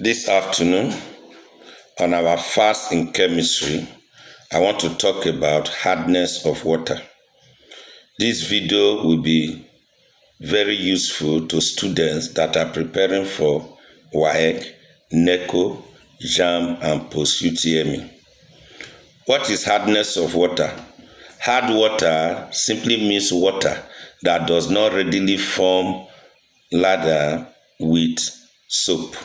This afternoon, on our fast in chemistry, I want to talk about hardness of water. This video will be very useful to students that are preparing for WAEC, NECO, JAMB, and post-UTME. What is hardness of water? Hard water simply means water that does not readily form lather with soap.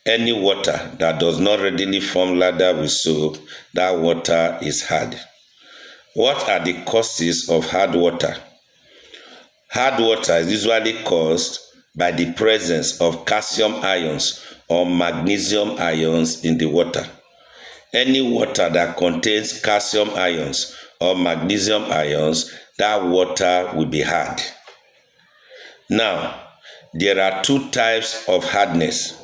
Any water that does not readily form lather with soap, that water is hard. What are the causes of hard water? Hard water is usually caused by the presence of calcium ions or magnesium ions in the water. Any water that contains calcium ions or magnesium ions, that water will be hard. Now, there are two types of hardness: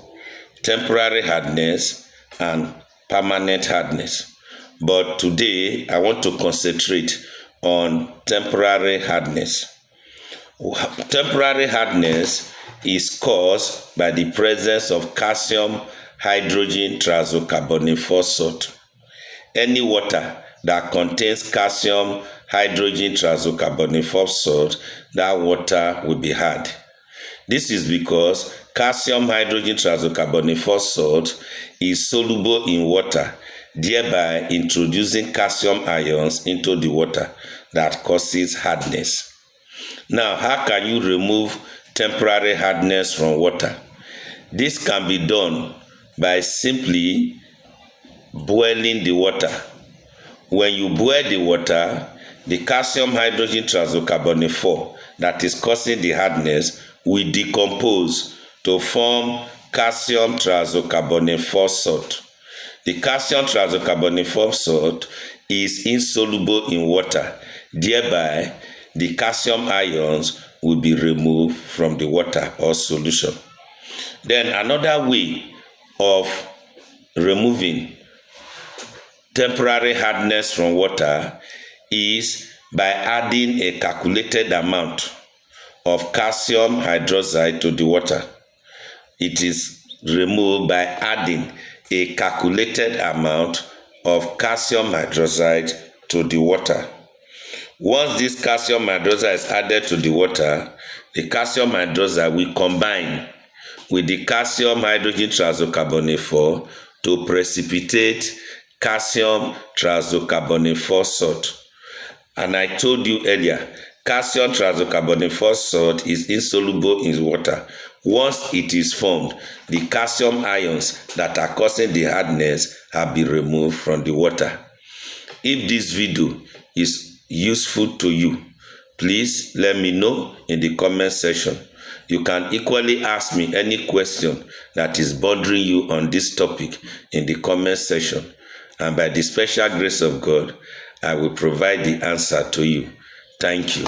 temporary hardness and permanent hardness. But today, I want to concentrate on temporary hardness. Temporary hardness is caused by the presence of calcium hydrogen triazocarbonate phosphate. Any water that contains calcium hydrogen triazocarbonate phosphate, that water will be hard. This is because calcium hydrogen triazocarbonate phosphate is soluble in water, thereby introducing calcium ions into the water that causes hardness. Now, how can you remove temporary hardness from water? This can be done by simply boiling the water. When you boil the water, the calcium hydrogen triazocarbonate 4 that is causing the hardness will decompose to form calcium triazocarbonate phosphate. The calcium triazocarbonate phosphate is insoluble in water, thereby the calcium ions will be removed from the water or solution. Then another way of removing temporary hardness from water is by adding a calculated amount of calcium hydroxide to the water. It is removed by adding a calculated amount of calcium hydroxide to the water. Once this calcium hydroxide is added to the water, the calcium hydroxide will combine with the calcium hydrogen triazocarbonate 4 to precipitate calcium triazocarbonate phosphate. And I told you earlier, calcium triazocarbonate phosphate is insoluble in water. Once it is formed, the calcium ions that are causing the hardness have been removed from the water. If this video is useful to you, please let me know in the comment section. You can equally ask me any question that is bothering you on this topic in the comment section, and by the special grace of God, I will provide the answer to you. Thank you.